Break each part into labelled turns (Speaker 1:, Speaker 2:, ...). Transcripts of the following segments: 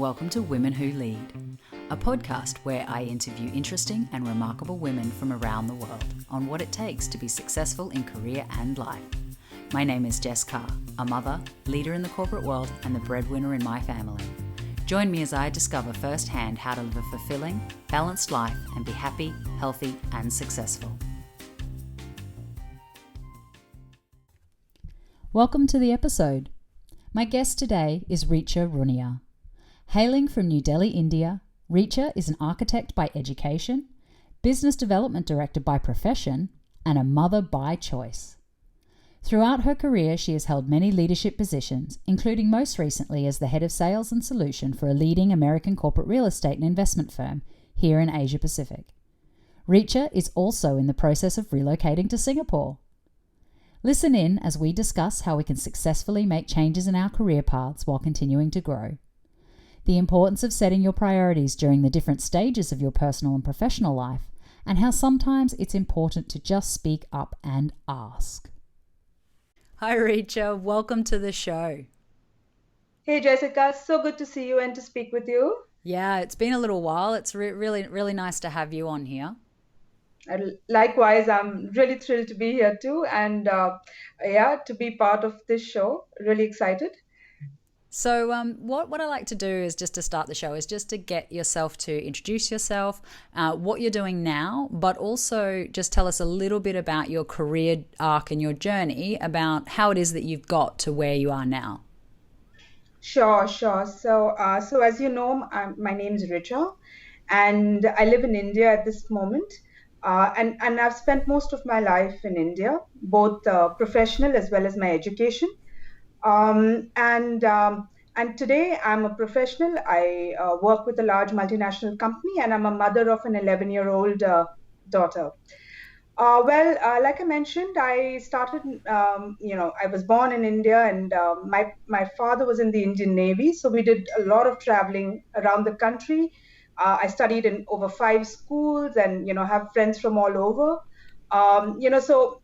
Speaker 1: welcome to Women Who Lead, a podcast where I interview interesting and remarkable women from around the world on what it takes to be successful in career and life. My name is Jess Carr, a mother, leader in the corporate world, and the breadwinner in my family. Join me as I discover firsthand how to live a fulfilling, balanced life and be happy, healthy, and successful. Welcome to the episode. My guest today is Richa Runia. Hailing from New Delhi, India, Richa is an architect by education, business development director by profession, and a mother by choice. Throughout her career, she has held many leadership positions, including most recently as the head of sales and solution for a leading American corporate real estate and investment firm here in Asia Pacific. Richa is also in the process of relocating to Singapore. Listen in as we discuss how we can successfully make changes in our career paths while continuing to grow. The importance of setting your priorities during the different stages of your personal and professional life, and how sometimes it's important to just speak up and ask. Hi Richa, welcome to the show.
Speaker 2: Hey Jessica, so good to see you and to speak with you.
Speaker 1: Yeah, it's been a little while. It's really nice to have you on here.
Speaker 2: Likewise, I'm really thrilled to be here too, and to be part of this show. Really excited.
Speaker 1: So what I like to do is just to start the show is just to get yourself to introduce yourself, what you're doing now, but also just tell us a little bit about your career arc and your journey, about how it is that you've got to where you are now.
Speaker 2: Sure. So as you know, my name is Richa, and I live in India at this moment. And I've spent most of my life in India, both professional as well as my education. And today I'm a professional. I work with a large multinational company, and I'm a mother of an 11-year-old daughter. Like I mentioned, I started, I was born in India, and my father was in the Indian Navy. So we did a lot of traveling around the country. I studied in over 5 schools and, have friends from all over. So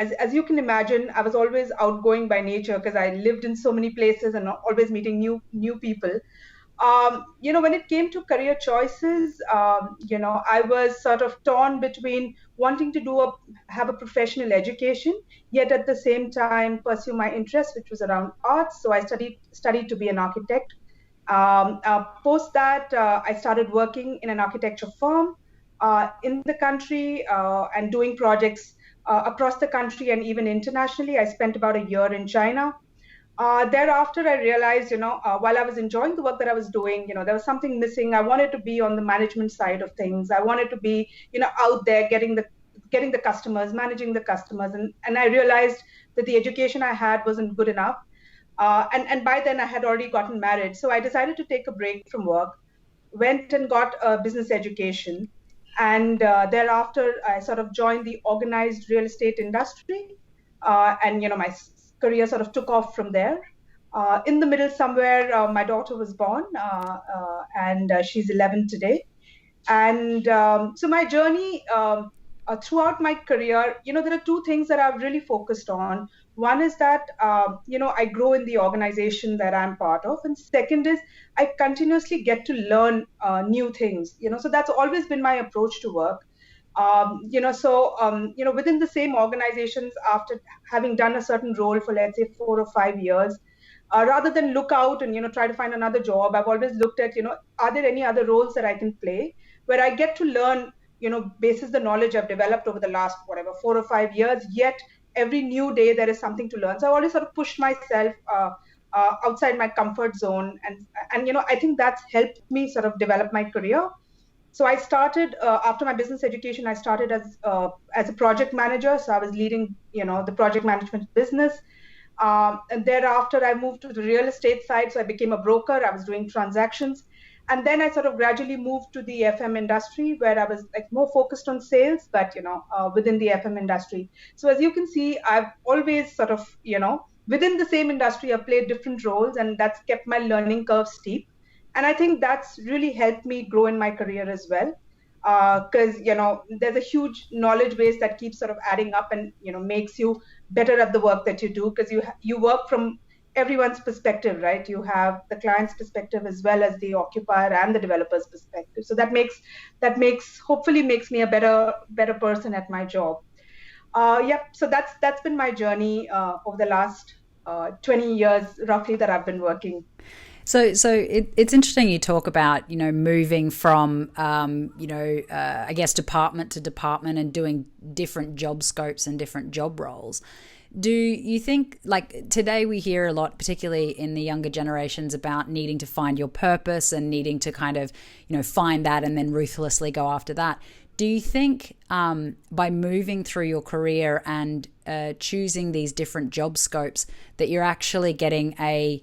Speaker 2: as you can imagine, I was always outgoing by nature because I lived in so many places and always meeting new people. When it came to career choices, I was sort of torn between wanting to have a professional education, yet at the same time pursue my interest, which was around arts. So I studied to be an architect. Post that, I started working in an architecture firm in the country and doing projects across the country and even internationally. I spent about a year in China. Thereafter, I realized, while I was enjoying the work that I was doing, there was something missing. I wanted to be on the management side of things. I wanted to be, out there getting the customers, managing the customers. And I realized that the education I had wasn't good enough. And by then I had already gotten married. So I decided to take a break from work, went and got a business education. And thereafter, I sort of joined the organized real estate industry. And my career sort of took off from there. In the middle somewhere, my daughter was born, and she's 11 today. And so my journey throughout my career, there are 2 things that I've really focused on. One is that, I grow in the organization that I'm part of. And second is I continuously get to learn new things, so that's always been my approach to work. Within the same organizations, after having done a certain role for, let's say, 4 or 5 years, rather than look out and, try to find another job, I've always looked at, are there any other roles that I can play where I get to learn, basis the knowledge I've developed over the last, 4 or 5 years, yet every new day there is something to learn. So I always sort of pushed myself outside my comfort zone. And I think that's helped me sort of develop my career. So I started, after my business education, I started as a project manager. So I was leading, the project management business. And thereafter, I moved to the real estate side. So I became a broker. I was doing transactions. And then I sort of gradually moved to the FM industry, where I was more focused on sales, but, within the FM industry. So as you can see, I've always sort of, within the same industry, I've played different roles, and that's kept my learning curve steep. And I think that's really helped me grow in my career as well. Because, there's a huge knowledge base that keeps sort of adding up and, makes you better at the work that you do, because you work from everyone's perspective, right? You have the client's perspective as well as the occupier and the developer's perspective. So that hopefully makes me a better person at my job. So that's been my journey over the last 20 years roughly that I've been working.
Speaker 1: It's interesting you talk about, moving from, I guess department to department and doing different job scopes and different job roles. Do you think, like today we hear a lot, particularly in the younger generations, about needing to find your purpose and needing to kind of, find that and then ruthlessly go after that? Do you think by moving through your career and choosing these different job scopes that you're actually getting a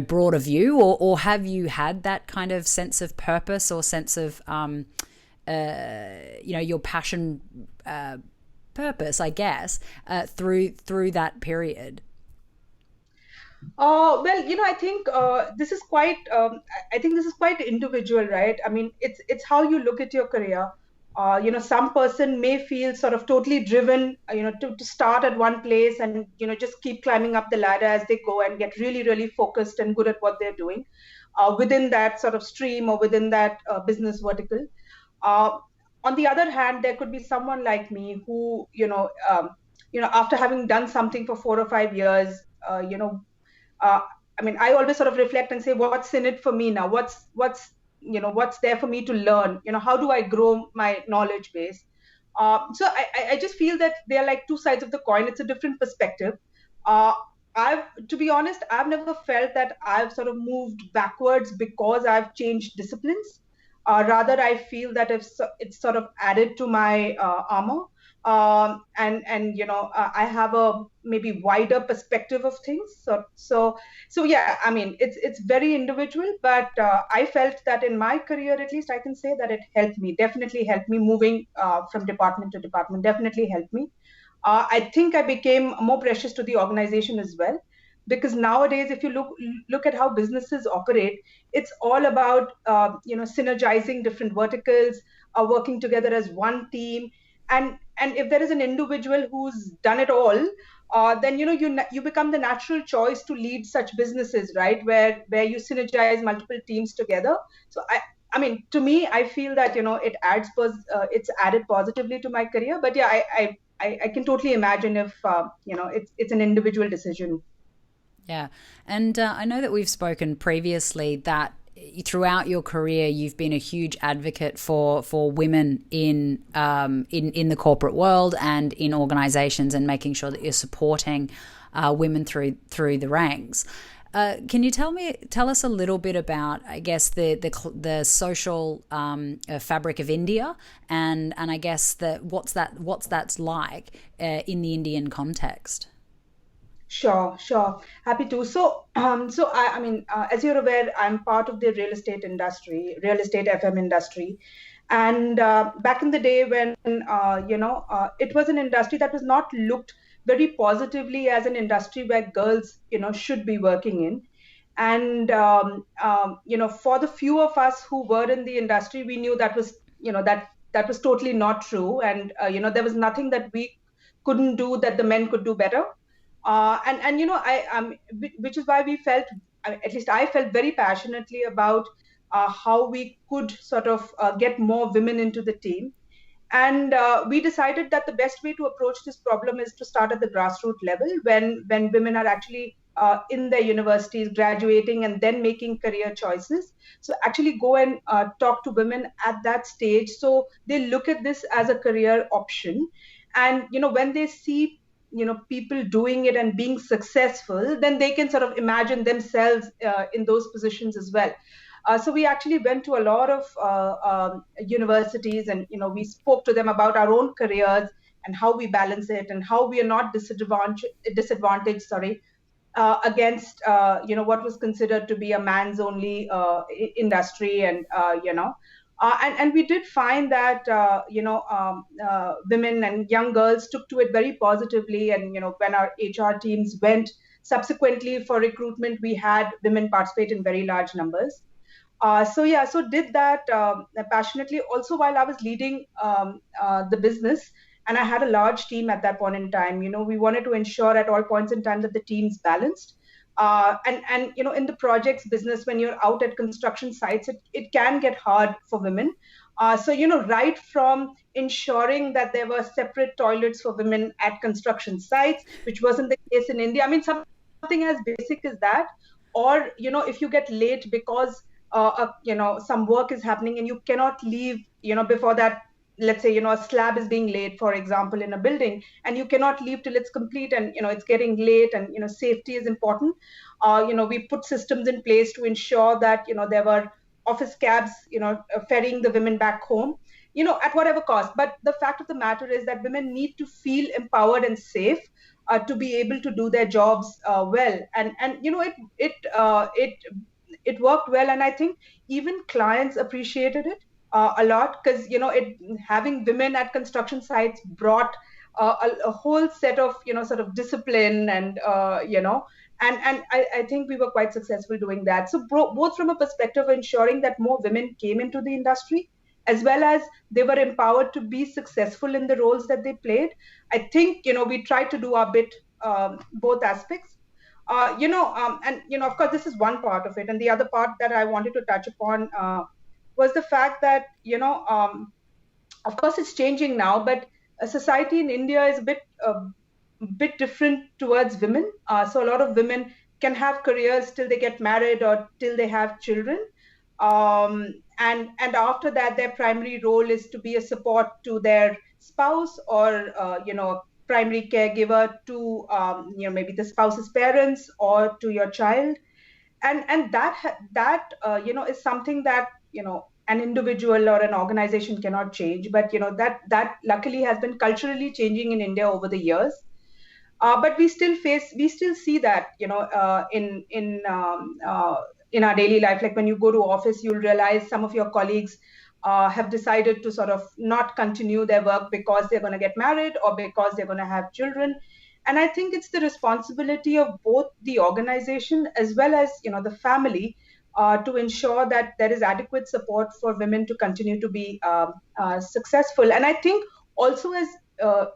Speaker 1: broader view, or have you had that kind of sense of purpose or sense of your passion, purpose, I guess, through that period?
Speaker 2: I think this is quite. I think this is quite individual, right? I mean, it's how you look at your career. Some person may feel sort of totally driven, to start at one place and, just keep climbing up the ladder as they go and get really, really focused and good at what they're doing within that sort of stream or within that business vertical. Uh, on the other hand, there could be someone like me who, after having done something for 4 or 5 years, uh, I mean, I always sort of reflect and say, what's in it for me now? What's there for me to learn? How do I grow my knowledge base? So I just feel that they are like two sides of the coin. It's a different perspective. Uh, to be honest, I've never felt that I've sort of moved backwards because I've changed disciplines. Rather, I feel that it's sort of added to my armor. And I have a maybe wider perspective of things. So yeah, I mean, it's very individual, but I felt that in my career, at least, I can say that it helped me, definitely helped me moving from department to department, definitely helped me. I think I became more precious to the organization as well, because nowadays, if you look at how businesses operate, it's all about synergizing different verticals, working together as one team, and if there is an individual who's done it all, then you become the natural choice to lead such businesses, right? Where you synergize multiple teams together. So I mean, to me, I feel that it's added positively to my career. But yeah, I can totally imagine if it's an individual decision.
Speaker 1: Yeah. And I know that we've spoken previously that throughout your career you've been a huge advocate for women in the corporate world and in organizations, and making sure that you're supporting women through the ranks. Can you tell us a little bit about, I guess, the social fabric of India, and I guess what's that's like in the Indian context?
Speaker 2: Sure. Happy to. I mean, as you're aware, I'm part of the real estate FM industry. And back in the day when, it was an industry that was not looked very positively as an industry where girls, should be working in. And, for the few of us who were in the industry, we knew that was totally not true. And, there was nothing that we couldn't do that the men could do better. And which is why at least I felt very passionately about how we could sort of get more women into the team. And we decided that the best way to approach this problem is to start at the grassroots level, when women are actually in their universities, graduating, and then making career choices. So actually go and talk to women at that stage, so they look at this as a career option. And when they see people doing it and being successful, then they can sort of imagine themselves in those positions as well. So we actually went to a lot of universities, and we spoke to them about our own careers and how we balance it, and how we are not disadvantaged, against what was considered to be a man's only industry. And we did find that women and young girls took to it very positively. And when our HR teams went subsequently for recruitment, we had women participate in very large numbers. So did that passionately. Also, while I was leading the business, and I had a large team at that point in time, we wanted to ensure at all points in time that the team's balanced. And in the projects business, when you're out at construction sites, it can get hard for women. So right from ensuring that there were separate toilets for women at construction sites, which wasn't the case in India. I mean, something as basic as that. Or if you get late because some work is happening and you cannot leave before that. Let's say a slab is being laid, for example, in a building, and you cannot leave till it's complete, and it's getting late, and safety is important. We put systems in place to ensure that there were office cabs ferrying the women back home, at whatever cost. But the fact of the matter is that women need to feel empowered and safe to be able to do their jobs well. And it worked well, and I think even clients appreciated it a lot, because it having women at construction sites brought a whole set of sort of discipline, and I think we were quite successful doing that. So both from a perspective of ensuring that more women came into the industry, as well as they were empowered to be successful in the roles that they played. I think we tried to do our bit, both aspects. And of course, this is one part of it, and the other part that I wanted to touch upon was the fact that of course it's changing now, but society in India is a bit different towards women. So a lot of women can have careers till they get married or till they have children. And after that, their primary role is to be a support to their spouse, or primary caregiver to maybe the spouse's parents or to your child. And that is something that an individual or an organization cannot change, but that luckily has been culturally changing in India over the years. But we still see that in our daily life. Like when you go to office, you'll realize some of your colleagues have decided to sort of not continue their work because they're going to get married or because they're going to have children. And I think it's the responsibility of both the organization as well as the family to ensure that there is adequate support for women to continue to be successful. And I think also, as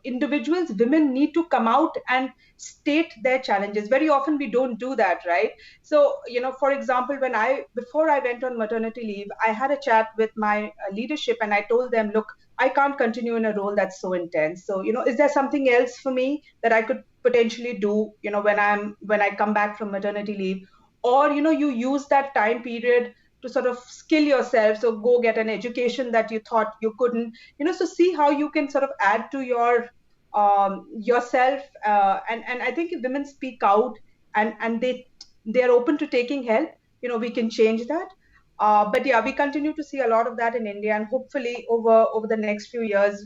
Speaker 2: individuals, women need to come out and state their challenges. Very often we don't do that, right? So for example, before I went on maternity leave, I had a chat with my leadership, and I told them, look, I can't continue in a role that's so intense. So is there something else for me that I could potentially do when I come back from maternity leave? Or you use that time period to sort of skill yourself, so go get an education that you thought you couldn't, so see how you can sort of add to your yourself. And I think if women speak out, and they're open to taking help, we can change that. But yeah, we continue to see a lot of that in India, and hopefully over the next few years,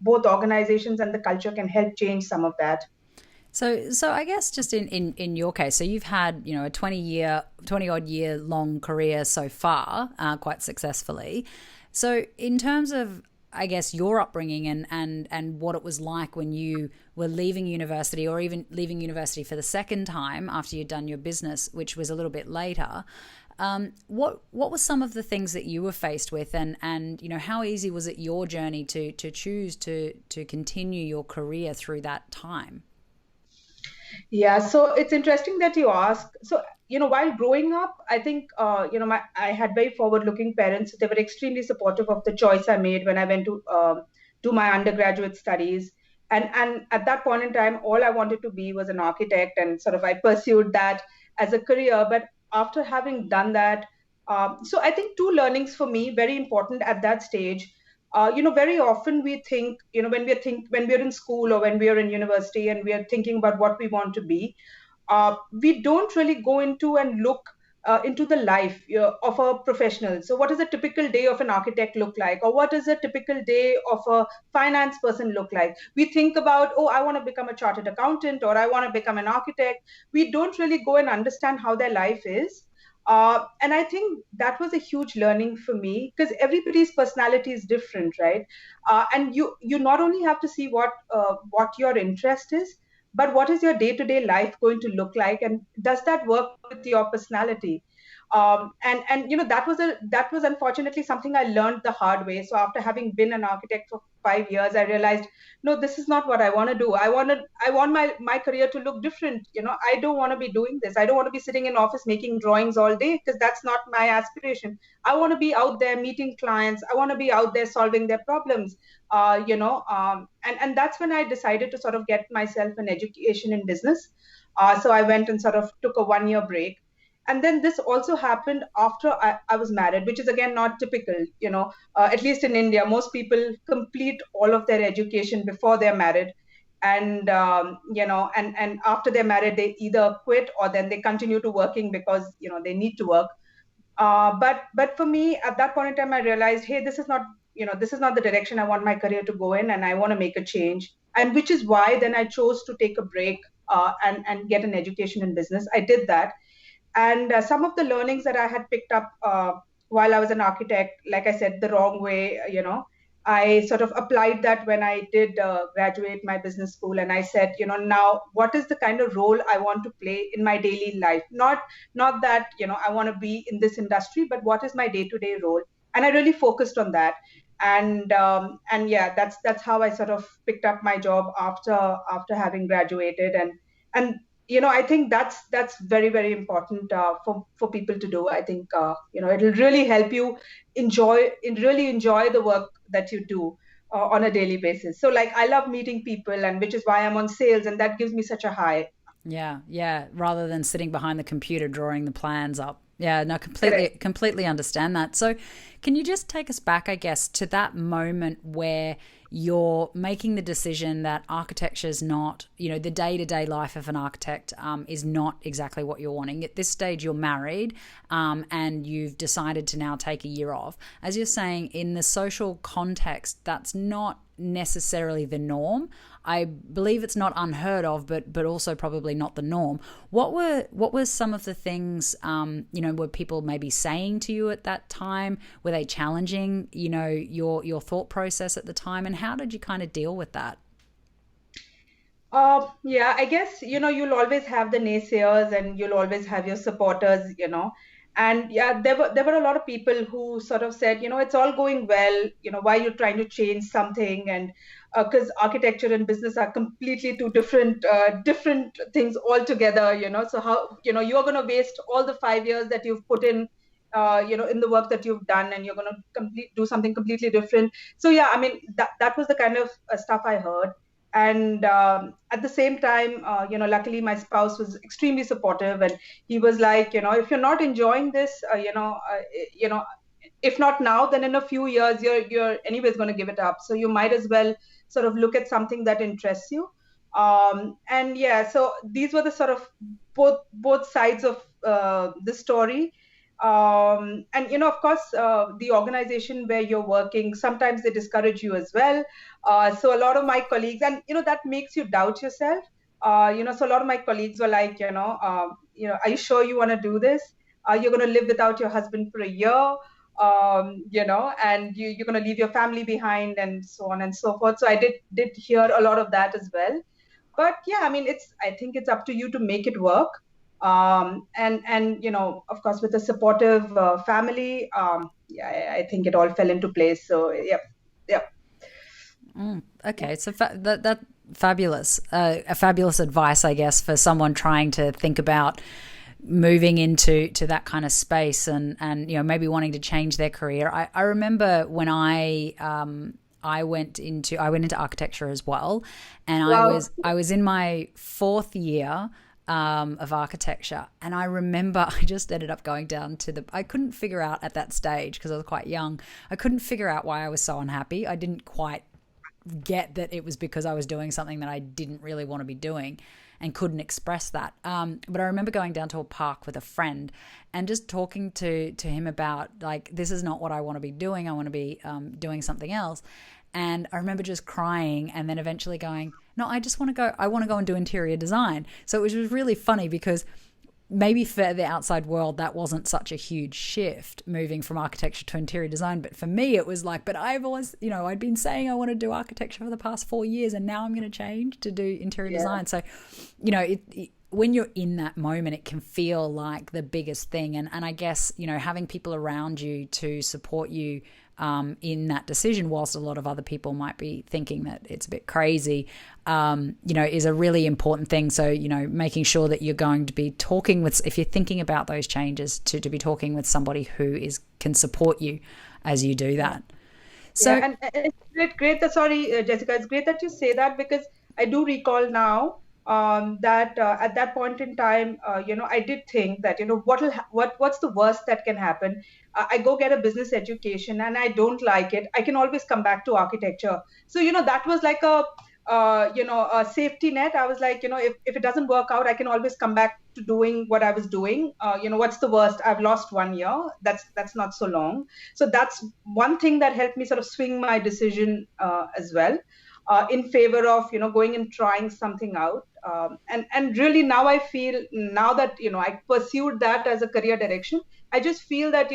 Speaker 2: both organizations and the culture can help change some of that.
Speaker 1: So I guess just in your case, so you've had, a 20 odd year long career so far, quite successfully. So in terms of, I guess, your upbringing and what it was like when you were leaving university, or even leaving university for the second time after you'd done your business, which was a little bit later, what were some of the things that you were faced with, and how easy was it, your journey to choose to continue your career through that time?
Speaker 2: Yeah, so it's interesting that you ask. So, while growing up, I think, I had very forward-looking parents. They were extremely supportive of the choice I made when I went to do my undergraduate studies. And at that point in time, all I wanted to be was an architect, and sort of I pursued that as a career. But after having done that, so I think two learnings for me, very important at that stage. Very often we think, when we're in school or when we're in university and we are thinking about what we want to be, we don't really go into and look into the life of a professional. So what does a typical day of an architect look like? Or what does a typical day of a finance person look like? We think about, oh, I want to become a chartered accountant, or I want to become an architect. We don't really go and understand how their life is. And I think that was a huge learning for me, because everybody's personality is different, right? And you not only have to see what your interest is, but what is your day-to-day life going to look like, and does that work with your personality? And that was unfortunately something I learned the hard way. So after having been an architect for 5 years, I realized, no, this is not what I want to do. I want my career to look different. I don't want to be doing this. I don't want to be sitting in office making drawings all day, because that's not my aspiration. I want to be out there meeting clients. I want to be out there solving their problems. And that's when I decided to sort of get myself an education in business. So I went and sort of took a 1 year break. And then this also happened after I was married, which is again not typical. At least in India, most people complete all of their education before they're married. And after they're married, they either quit or then they continue to working because, they need to work. But for me, at that point in time, I realized, hey, this is not the direction I want my career to go in, and I want to make a change. And which is why then I chose to take a break, and get an education in business. I did that, and some of the learnings that I had picked up while I was an architect, like I said, the wrong way, I sort of applied that when I did graduate my business school, and I said, now what is the kind of role I want to play in my daily life? Not that I want to be in this industry, but what is my day-to-day role? And I really focused on that. And yeah, that's how I sort of picked up my job after having graduated. And I think that's very, very important for people to do. I think it'll really help you really enjoy the work that you do on a daily basis. So like, I love meeting people, and which is why I'm on sales, and that gives me such a high.
Speaker 1: Yeah, yeah. Rather than sitting behind the computer drawing the plans up. Yeah, no,
Speaker 2: Correct.
Speaker 1: completely understand that. So, can you just take us back, I guess, to that moment where you're making the decision that architecture is not, the day-to-day life of an architect is not exactly what you're wanting. At this stage, you're married, and you've decided to now take a year off. As you're saying, in the social context, that's not necessarily the norm. I believe it's not unheard of, but also probably not the norm. What were some of the things were people maybe saying to you at that time? Were they challenging your thought process at the time, and how did you kind of deal with that?
Speaker 2: Yeah, I guess, you'll always have the naysayers, and you'll always have your supporters. And yeah, there were a lot of people who sort of said, it's all going well, why you're trying to change something. And because architecture and business are completely two different things altogether. So how, you're going to waste all the 5 years that you've put in the work that you've done, and you're going to do something completely different. So yeah, I mean, that was the kind of stuff I heard. And at the same time, luckily my spouse was extremely supportive, and he was like, if you're not enjoying this, if not now, then in a few years you're anyways going to give it up. So you might as well sort of look at something that interests you. And yeah, so these were the sort of both sides of the story. And of course, the organization where you're working, sometimes they discourage you as well. So a lot of my colleagues, and that makes you doubt yourself. So a lot of my colleagues were like, are you sure you want to do this? You're going to live without your husband for a year, and you're going to leave your family behind, and so on and so forth. So I did hear a lot of that as well. But yeah, I mean, I think it's up to you to make it work. And of course, with a supportive family, yeah, I think it all fell into place. So yeah, yeah.
Speaker 1: Okay, so that fabulous, a fabulous advice, I guess, for someone trying to think about moving into that kind of space, and maybe wanting to change their career. I remember when I went into architecture as well, and
Speaker 2: Wow.
Speaker 1: I was in my fourth year of architecture, and I remember I just ended up going down to I couldn't figure out at that stage, because I was quite young, I couldn't figure out why I was so unhappy. I didn't quite get that it was because I was doing something that I didn't really want to be doing, and couldn't express that. But I remember going down to a park with a friend and just talking to him about, like, this is not what I want to be doing. I want to be doing something else. And I remember just crying, and then eventually going, no, I want to go and do interior design. So it was just really funny, because maybe for the outside world that wasn't such a huge shift, moving from architecture to interior design, but for me it was like, but I've always, I'd been saying I want to do architecture for the past 4 years, and now I'm going to change to do interior design. So when you're in that moment, it can feel like the biggest thing. And I guess, having people around you to support you in that decision, whilst a lot of other people might be thinking that it's a bit crazy, is a really important thing. So, making sure that you're going to be talking with, if you're thinking about those changes, to be talking with somebody who can support you as you do that. So,
Speaker 2: and it's great that, Jessica, it's great that you say that, because I do recall now that at that point in time, I did think that, what's the worst that can happen? I go get a business education and I don't like it. I can always come back to architecture. So, that was like a safety net. I was like, if it doesn't work out, I can always come back to doing what I was doing. What's the worst? I've lost 1 year. That's not so long. So that's one thing that helped me sort of swing my decision as well. In favor of going and trying something out, and really now I feel, now that I pursued that as a career direction, I just feel that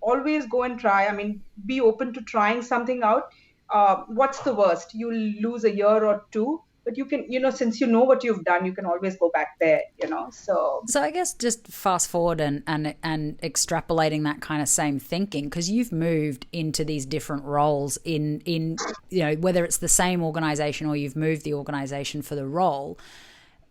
Speaker 2: always go and try. I mean, be open to trying something out. What's the worst? You lose a year or two, but you can, since you know what you've done, you can always go back there, so
Speaker 1: I guess just fast forward and extrapolating that kind of same thinking, because you've moved into these different roles in whether it's the same organization or you've moved the organization for the role.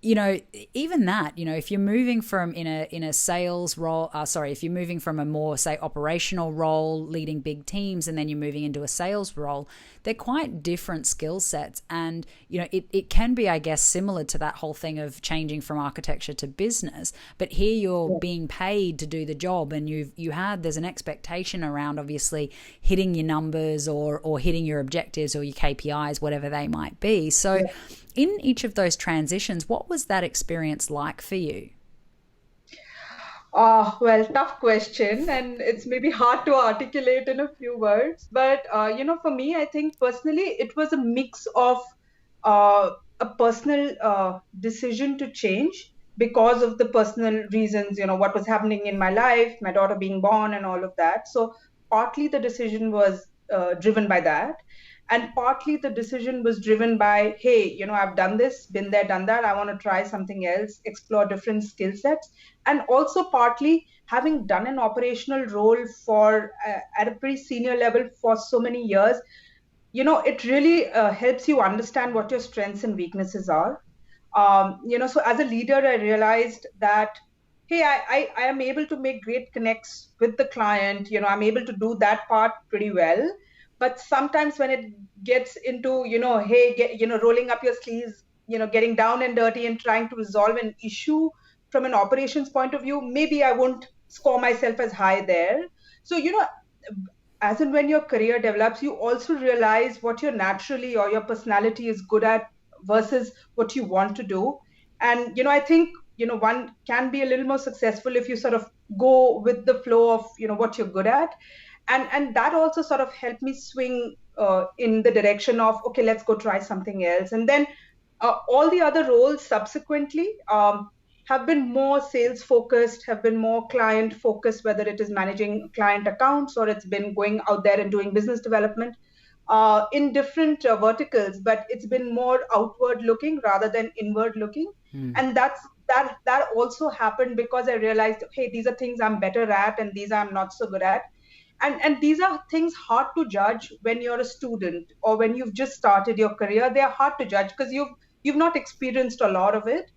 Speaker 1: Even that, if you're moving from in a sales role, if you're moving from a more, say, operational role, leading big teams, and then you're moving into a sales role, they're quite different skill sets. And, it can be, I guess, similar to that whole thing of changing from architecture to business. But here you're being paid to do the job, and there's an expectation around, obviously, hitting your numbers or hitting your objectives or your KPIs, whatever they might be. So in each of those transitions, what was that experience like for you?
Speaker 2: Well, tough question, and it's maybe hard to articulate in a few words. But, for me, I think personally, it was a mix of a personal decision to change because of the personal reasons, what was happening in my life, my daughter being born and all of that. So partly the decision was driven by that. And partly the decision was driven by, hey, I've done this, been there, done that. I want to try something else, explore different skill sets. And also partly having done an operational role for at a pretty senior level for so many years, it really helps you understand what your strengths and weaknesses are. So as a leader, I realized that, hey, I am able to make great connects with the client. I'm able to do that part pretty well. But sometimes when it gets into, rolling up your sleeves, getting down and dirty and trying to resolve an issue from an operations point of view, maybe I won't score myself as high there. So, as and when your career develops, you also realize what your naturally or your personality is good at versus what you want to do. And, I think, one can be a little more successful if you sort of go with the flow of, what you're good at. And that also sort of helped me swing in the direction of, okay, let's go try something else. And then all the other roles subsequently have been more sales focused, have been more client focused, whether it is managing client accounts or it's been going out there and doing business development in different verticals, but it's been more outward looking rather than inward looking. And that also happened because I realized, hey, these are things I'm better at and these I'm not so good at. And these are things hard to judge when you're a student or when you've just started your career. They're hard to judge because you've not experienced a lot of it.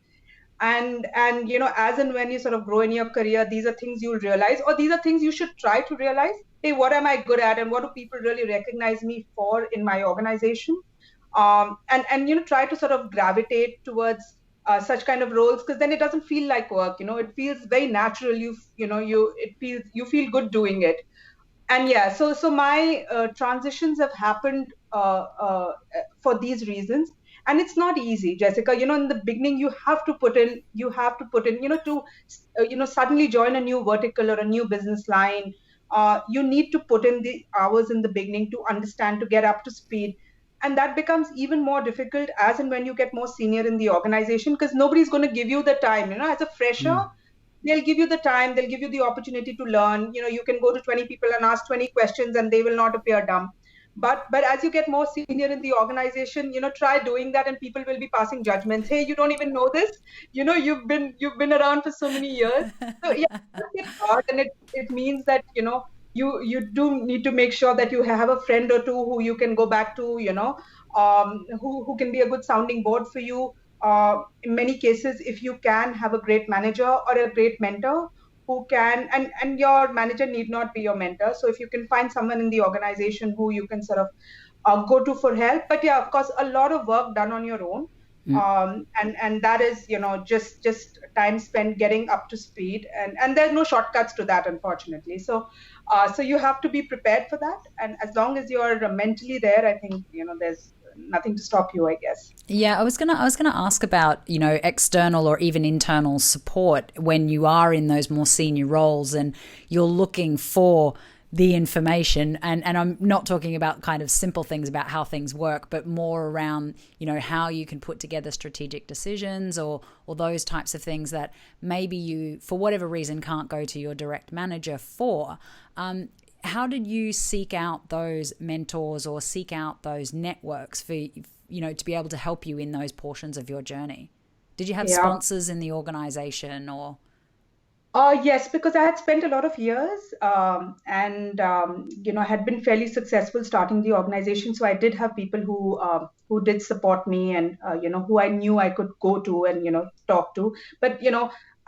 Speaker 2: And as and when you sort of grow in your career, these are things you'll realize, or these are things you should try to realize. Hey, what am I good at, and what do people really recognize me for in my organization? And try to sort of gravitate towards such kind of roles, because then it doesn't feel like work. It feels very natural. You feel good doing it. And yeah, so my transitions have happened for these reasons. And it's not easy, Jessica. In the beginning, you have to put in, to suddenly join a new vertical or a new business line. You need to put in the hours in the beginning to understand, to get up to speed. And that becomes even more difficult as and when you get more senior in the organization, because nobody's going to give you the time. As a fresher, they'll give you the time, they'll give you the opportunity to learn. You can go to 20 people and ask 20 questions and they will not appear dumb. But as you get more senior in the organization, try doing that and people will be passing judgments. Hey, you don't even know this. You've been around for so many years. So yeah, it's hard, and it means that, you do need to make sure that you have a friend or two who you can go back to, who can be a good sounding board for you. In many cases, if you can have a great manager or a great mentor who can, and your manager need not be your mentor. So if you can find someone in the organization who you can sort of go to for help. But yeah, of course, a lot of work done on your own. And that is, just time spent getting up to speed, and there's no shortcuts to that, unfortunately. So you have to be prepared for that, and as long as you're mentally there, I think there's nothing to stop you, I guess.
Speaker 1: Yeah, I was gonna ask about, external or even internal support when you are in those more senior roles and you're looking for the information, and I'm not talking about kind of simple things about how things work, but more around, how you can put together strategic decisions, or those types of things that maybe you, for whatever reason, can't go to your direct manager for. How did you seek out those mentors or seek out those networks for, to be able to help you in those portions of your journey? Did you have
Speaker 2: Yeah.
Speaker 1: sponsors in the organization, or?
Speaker 2: Yes, because I had spent a lot of years, and had been fairly successful starting the organization. So I did have people who did support me, and who I knew I could go to and talk to. But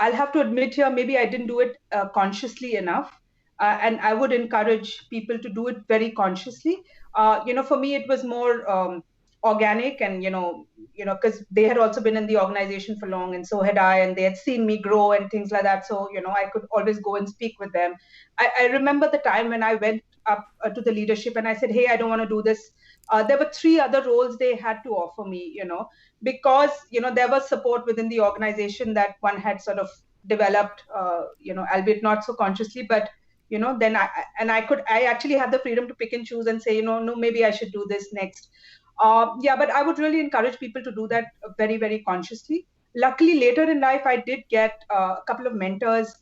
Speaker 2: I'll have to admit here, maybe I didn't do it consciously enough, and I would encourage people to do it very consciously. For me, it was more organic, and because they had also been in the organization for long, and so had I, and they had seen me grow and things like that. So I could always go and speak with them. I remember the time when I went up to the leadership and I said, hey, I don't want to do this. There were three other roles they had to offer me, because there was support within the organization that one had sort of developed, albeit not so consciously, but then I actually had the freedom to pick and choose and say, no, maybe I should do this next. Yeah, but I would really encourage people to do that very, very consciously. Luckily, later in life, I did get a couple of mentors,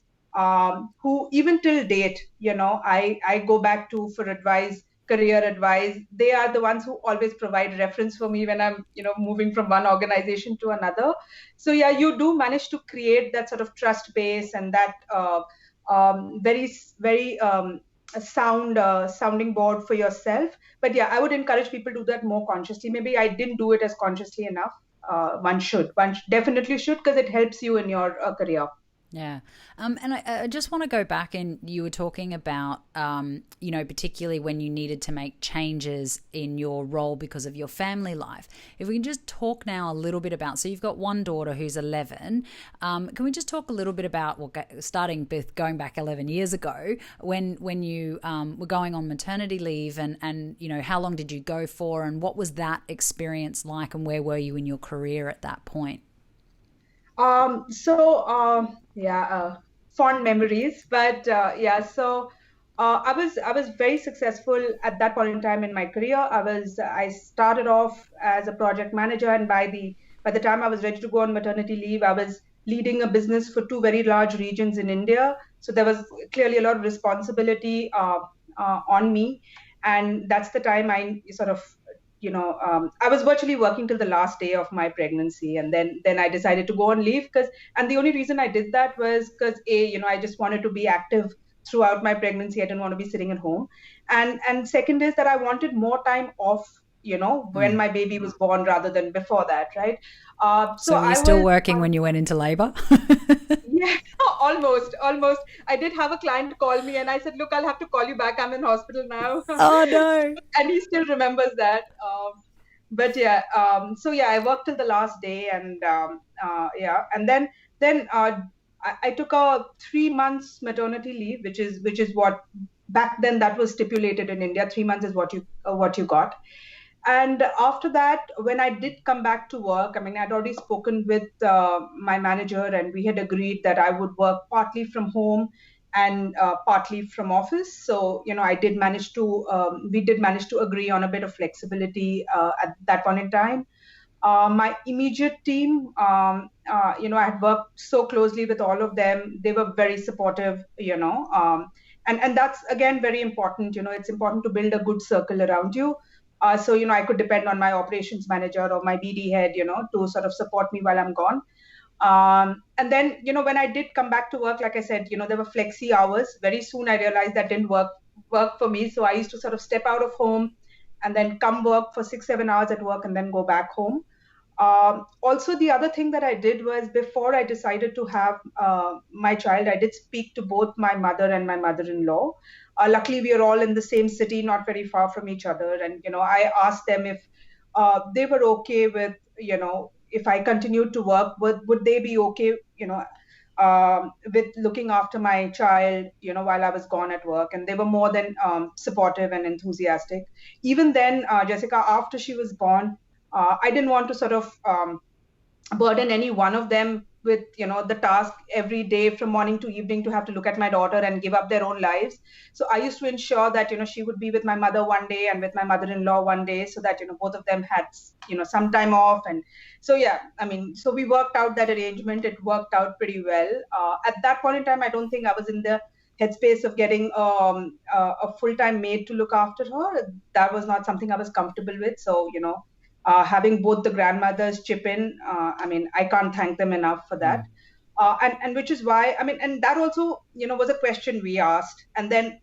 Speaker 2: who, even till date, I go back to for advice, career advice. They are the ones who always provide reference for me when I'm, moving from one organization to another. So yeah, you do manage to create that sort of trust base, and that very, very sounding board for yourself. But yeah, I would encourage people to do that more consciously. Maybe I didn't do it as consciously enough. One definitely should, because it helps you in your career.
Speaker 1: Yeah. And I just want to go back, and you were talking about, particularly when you needed to make changes in your role because of your family life. If we can just talk now a little bit about, so you've got one daughter who's 11. Can we just talk a little bit about, starting with going back 11 years ago, when you were going on maternity leave, and how long did you go for, and what was that experience like, and where were you in your career at that point?
Speaker 2: Yeah, fond memories. But yeah, so I was very successful at that point in time in my career. I started off as a project manager, and by the time I was ready to go on maternity leave, I was leading a business for two very large regions in India. So there was clearly a lot of responsibility on me, and that's the time I sort of I was virtually working till the last day of my pregnancy, and then I decided to go on leave. And the only reason I did that was because I just wanted to be active throughout my pregnancy. I didn't want to be sitting at home, and second is that I wanted more time off, when
Speaker 1: Mm.
Speaker 2: my baby was born rather than before that, right? So
Speaker 1: So were you
Speaker 2: I
Speaker 1: still
Speaker 2: was
Speaker 1: working when you went into labor?
Speaker 2: yeah, almost. I did have a client call me, and I said, "Look, I'll have to call you back. I'm in hospital now,"
Speaker 1: Oh no.
Speaker 2: and he still remembers that. But yeah, so yeah, I worked till the last day, and yeah, and then I took a 3 months maternity leave, which is what back then that was stipulated in India. 3 months is what you got. And after that, when I did come back to work, I mean, I'd already spoken with my manager, and we had agreed that I would work partly from home and partly from office. So, we did manage to agree on a bit of flexibility at that point in time. My immediate team, I had worked so closely with all of them. They were very supportive, and that's again very important. It's important to build a good circle around you. So, I could depend on my operations manager or my BD head, to sort of support me while I'm gone. And then, when I did come back to work, like I said, there were flexi hours. Very soon I realized that didn't work work for me. So I used to sort of step out of home and then come work for 6, 7 hours at work and then go back home. Also, the other thing that I did was before I decided to have my child, I did speak to both my mother and my mother-in-law. Luckily, we are all in the same city, not very far from each other. And, I asked them if they were okay with, if I continued to work, would they be okay, with looking after my child, while I was gone at work. And they were more than supportive and enthusiastic. Even then, Jessica, after she was born, I didn't want to sort of burden any one of them with the task every day from morning to evening to have to look at my daughter and give up their own lives. So I used to ensure that she would be with my mother one day and with my mother-in-law one day, so that both of them had some time off. And so yeah, I mean, so we worked out that arrangement. It worked out pretty well. At that point in time, I don't think I was in the headspace of getting a full-time maid to look after her. That was not something I was comfortable with. So having both the grandmothers chip in, I mean, I can't thank them enough for that. And which is why, I mean, and that also, was a question we asked. And then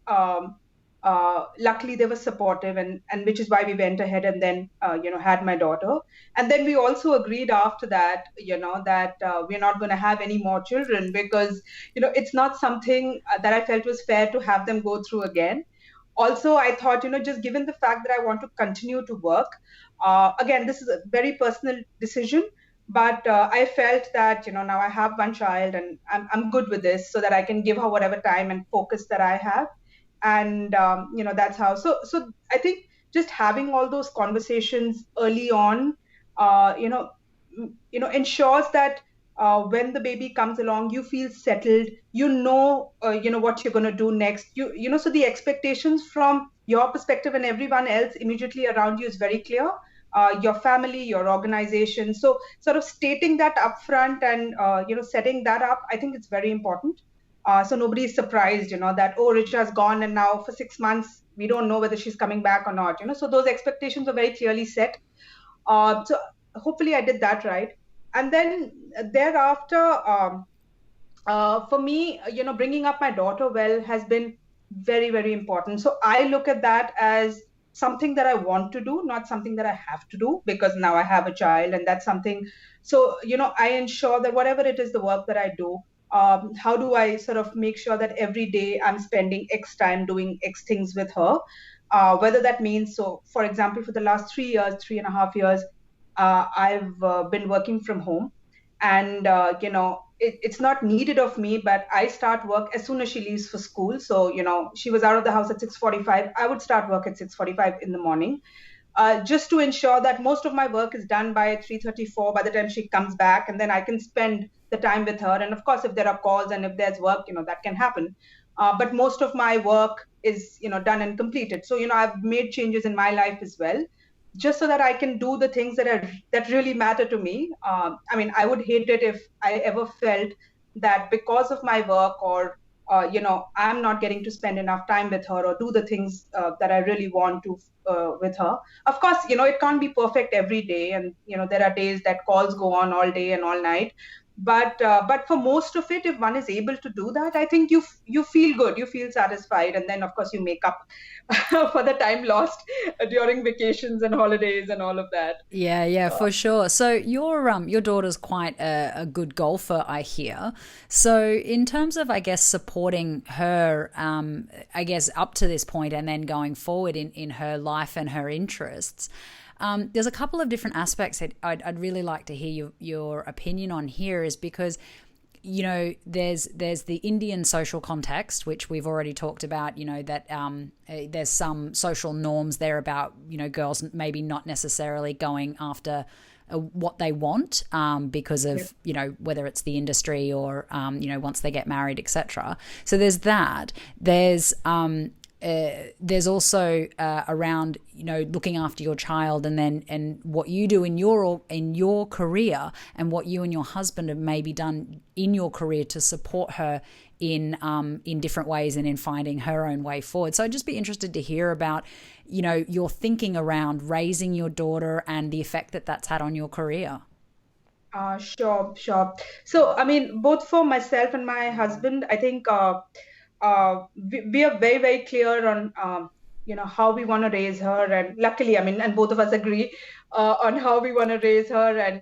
Speaker 2: luckily they were supportive, and which is why we went ahead and then, had my daughter. And then we also agreed after that, that we're not going to have any more children because, it's not something that I felt was fair to have them go through again. Also, I thought, just given the fact that I want to continue to work, again, this is a very personal decision, but I felt that, now I have one child and I'm good with this, so that I can give her whatever time and focus that I have. And, that's how. So I think just having all those conversations early on, ensures that when the baby comes along, you feel settled, what you're going to do next. So the expectations from your perspective and everyone else immediately around you is very clear. Your family, your organization. So sort of stating that upfront and, setting that up, I think it's very important. So nobody is surprised, that, oh, Richa's gone and now for 6 months, we don't know whether she's coming back or not. So those expectations are very clearly set. So hopefully I did that right. And then thereafter, for me, bringing up my daughter well has been very, very important. So I look at that as something that I want to do, not something that I have to do, because now I have a child, and that's something. So, I ensure that whatever it is, the work that I do, how do I sort of make sure that every day I'm spending X time doing X things with her, whether that means, so for example, for the last 3 years, 3.5 years, I've been working from home, and it's not needed of me, but I start work as soon as she leaves for school. So she was out of the house at 6:45. I would start work at 6:45 in the morning, just to ensure that most of my work is done by 3:34 by the time she comes back, and then I can spend the time with her. And of course, if there are calls and if there's work, that can happen. But most of my work is done and completed. So I've made changes in my life as well, just so that I can do the things that really matter to me. I mean, I would hate it if I ever felt that because of my work, or I'm not getting to spend enough time with her or do the things that I really want to with her. Of course, it can't be perfect every day, and there are days that calls go on all day and all night. But for most of it, if one is able to do that, I think you feel good, you feel satisfied, and then of course you make up for the time lost during vacations and holidays and all of that.
Speaker 1: Yeah, for sure. So your daughter's quite a good golfer, I hear. So in terms of, I guess, supporting her, I guess up to this point and then going forward in her life and her interests. There's a couple of different aspects that I'd really like to hear your opinion on here, is because, there's the Indian social context, which we've already talked about, that there's some social norms there about, girls maybe not necessarily going after what they want because of, whether it's the industry or, once they get married, etc. So there's that. There's also around looking after your child, and what you do in your career, and what you and your husband have maybe done in your career to support her in different ways and in finding her own way forward. So I'd just be interested to hear about your thinking around raising your daughter and the effect that that's had on your career.
Speaker 2: Sure. So I mean, both for myself and my husband, I think we are very, very clear on, how we want to raise her. And luckily, I mean, and both of us agree on how we want to raise her, and,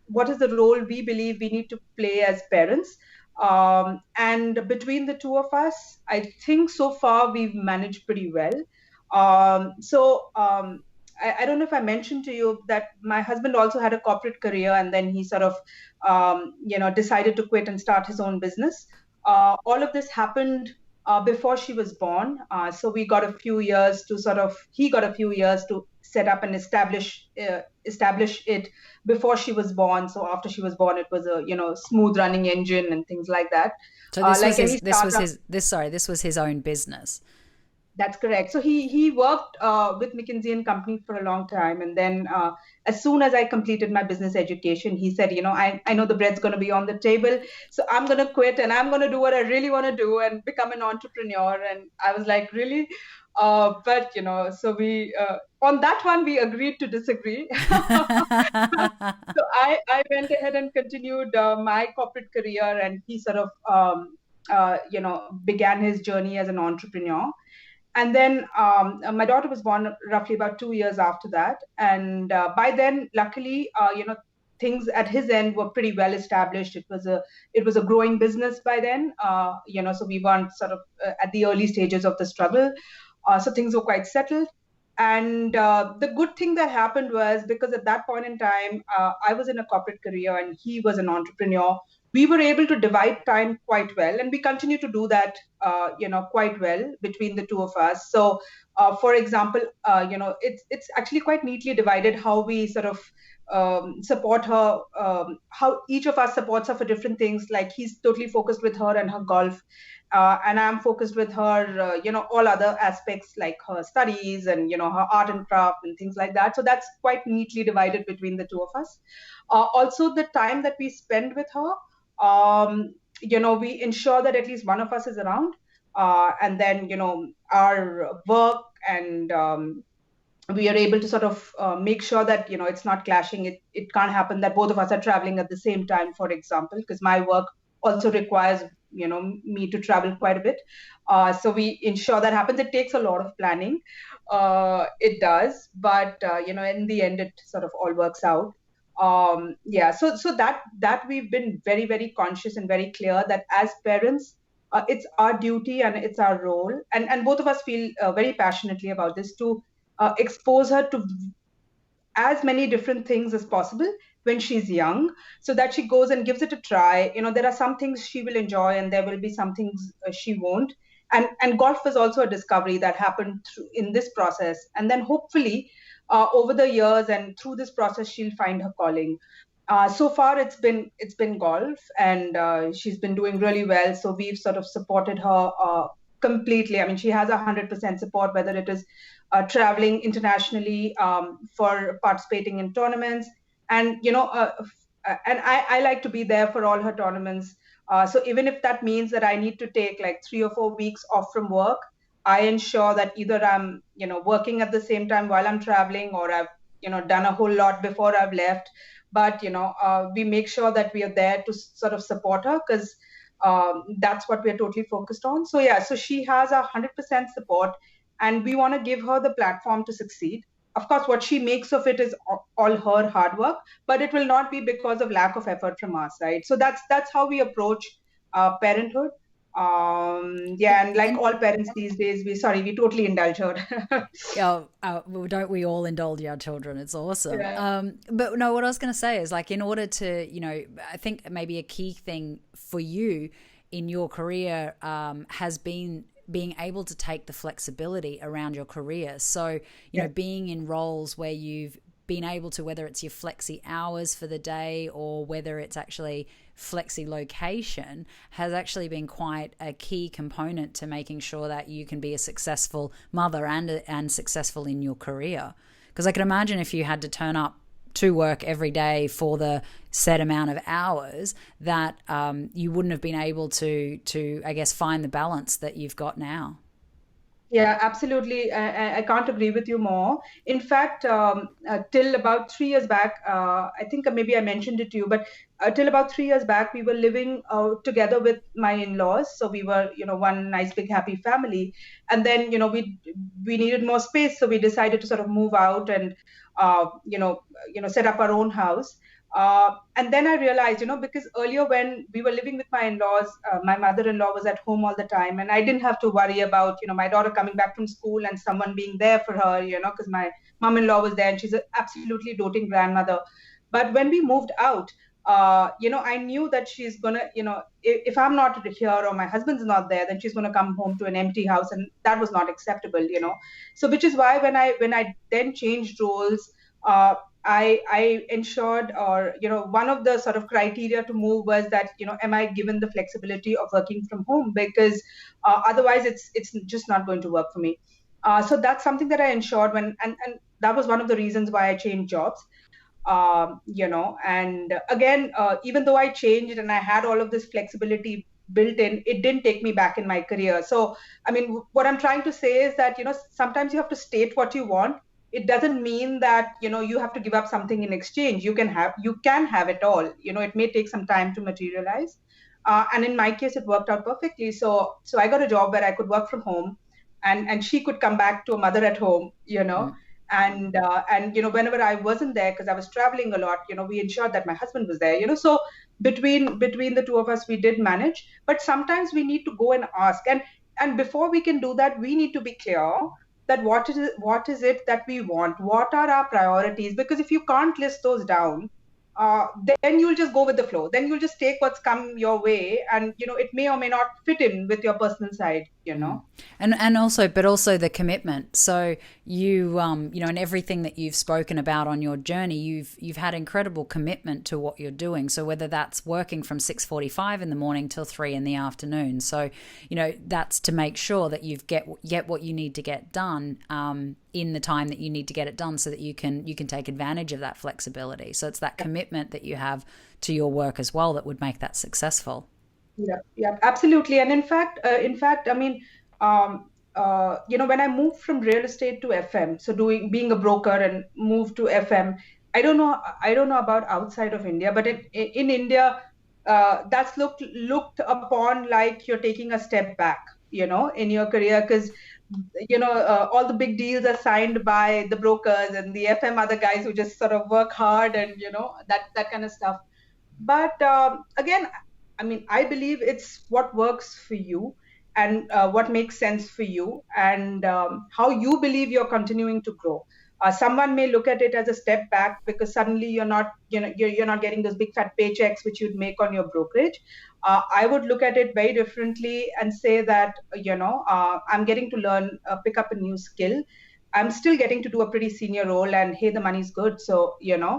Speaker 2: what is the role we believe we need to play as parents. And between the two of us, I think so far we've managed pretty well. I don't know if I mentioned to you that my husband also had a corporate career, and then he sort of, decided to quit and start his own business. All of this happened before she was born. So we got a few years to he got a few years to set up and establish it before she was born. So after she was born, it was a, smooth running engine and things like that.
Speaker 1: So this was his own business.
Speaker 2: That's correct. So he worked with McKinsey and Company for a long time, and then as soon as I completed my business education, he said, I know the bread's going to be on the table, so I'm going to quit and I'm going to do what I really want to do and become an entrepreneur. And I was like, really? But so we on that one we agreed to disagree. So I went ahead and continued my corporate career, and he sort of began his journey as an entrepreneur. And then my daughter was born roughly about 2 years after that. And by then, luckily, things at his end were pretty well established. It was a growing business by then. So we weren't sort of at the early stages of the struggle. So things were quite settled. And the good thing that happened was, because at that point in time, I was in a corporate career and he was an entrepreneur. We were able to divide time quite well, and we continue to do that, quite well between the two of us. So, for example, it's actually quite neatly divided how we sort of support her, how each of us supports her for different things. Like, he's totally focused with her and her golf, and I'm focused with her, all other aspects like her studies and, her art and craft and things like that. So that's quite neatly divided between the two of us. Also, the time that we spend with her, we ensure that at least one of us is around, and then, our work and we are able to sort of make sure that, it's not clashing. It can't happen that both of us are traveling at the same time, for example, because my work also requires, me to travel quite a bit. So we ensure that happens. It takes a lot of planning. It does, but, in the end, it sort of all works out. So that we've been very, very conscious and very clear that as parents, it's our duty and it's our role, and both of us feel very passionately about this, to expose her to as many different things as possible when she's young, so that she goes and gives it a try. There are some things she will enjoy and there will be some things she won't. And golf was also a discovery that happened in this process. And then hopefully, over the years and through this process, she'll find her calling. So far, it's been golf, and she's been doing really well. So we've sort of supported her completely. I mean, she has 100% support, whether it is traveling internationally, for participating in tournaments, and and I like to be there for all her tournaments. So even if that means that I need to take like 3 or 4 weeks off from work, I ensure that either I'm, working at the same time while I'm traveling, or I've, done a whole lot before I've left. But, we make sure that we are there to sort of support her, because that's what we're totally focused on. So yeah, so she has 100% support, and we want to give her the platform to succeed. Of course, what she makes of it is all her hard work, but it will not be because of lack of effort from us, right? So that's how we approach parenthood. And like all parents these days, we totally indulge her.
Speaker 1: Well, don't we all indulge our children? It's awesome.
Speaker 2: Yeah.
Speaker 1: But no, what I was going to say is, like, in order to, I think maybe a key thing for you in your career has been being able to take the flexibility around your career. So, being in roles where you've been able to, whether it's your flexi hours for the day or whether it's actually flexi location, has actually been quite a key component to making sure that you can be a successful mother and successful in your career. Because I can imagine if you had to turn up to work every day for the set amount of hours, that you wouldn't have been able to I guess, find the balance that you've got now.
Speaker 2: Yeah, absolutely. I can't agree with you more. In fact, till about 3 years back, I think maybe I mentioned it to you, but till about 3 years back, we were living together with my in-laws. So we were, one nice big happy family. And then, we needed more space, so we decided to sort of move out and, set up our own house. And then I realized, because earlier when we were living with my in-laws, my mother-in-law was at home all the time, and I didn't have to worry about, my daughter coming back from school and someone being there for her, because my mom-in-law was there and she's an absolutely doting grandmother. But when we moved out, I knew that she's gonna, if I'm not here or my husband's not there, then she's gonna come home to an empty house, and that was not acceptable. So which is why when I then changed roles, uh, I ensured, or one of the sort of criteria to move was that, am I given the flexibility of working from home, because otherwise it's just not going to work for me. So that's something that I ensured and that was one of the reasons why I changed jobs. And again, even though I changed and I had all of this flexibility built in, it didn't take me back in my career. So, I mean, what I'm trying to say is that, sometimes you have to state what you want. It doesn't mean that, you have to give up something in exchange. You can have it all. It may take some time to materialize. And in my case, it worked out perfectly. So I got a job where I could work from home, and she could come back to a mother at home.
Speaker 1: Mm.
Speaker 2: And whenever I wasn't there because I was traveling a lot, we ensured that my husband was there. So between the two of us, we did manage. But sometimes we need to go and ask, and before we can do that, we need to be clear that what is it that we want, what are our priorities, because if you can't list those down, then you'll just go with the flow, then you'll just take what's come your way, and it may or may not fit in with your personal side.
Speaker 1: And also, but also the commitment. So and everything that you've spoken about on your journey, you've had incredible commitment to what you're doing. So whether that's working from 6:45 in the morning till 3 in the afternoon, so that's to make sure that you've get what you need to get done in the time that you need to get it done, so that you can take advantage of that flexibility. So it's that commitment that you have to your work as well that would make that successful.
Speaker 2: Yeah, yeah, absolutely. And in fact, I mean, when I moved from real estate to FM, so being a broker and moved to FM, I don't know about outside of India, but in India, that's looked upon like you're taking a step back, in your career, because all the big deals are signed by the brokers, and the FM are the guys who just sort of work hard, and that kind of stuff. But again, I mean, I believe it's what works for you, and what makes sense for you, and how you believe you're continuing to grow. Someone may look at it as a step back because suddenly you're not getting those big fat paychecks which you'd make on your brokerage. I would look at it very differently and say that I'm getting to learn, pick up a new skill. I'm still getting to do a pretty senior role, and hey, the money's good. So again,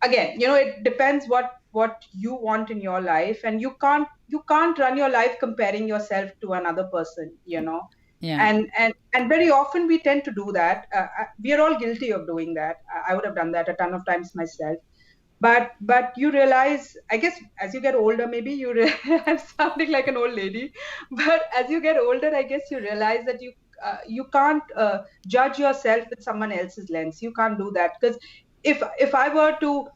Speaker 2: it depends what you want in your life, and you can't run your life comparing yourself to another person.
Speaker 1: Yeah.
Speaker 2: And very often we tend to do that. We are all guilty of doing that. I would have done that a ton of times myself. But you realize, I guess, as you get older, maybe I'm sounding like an old lady, but as you get older, I guess you realize that you can't judge yourself with someone else's lens. You can't do that, because if I were to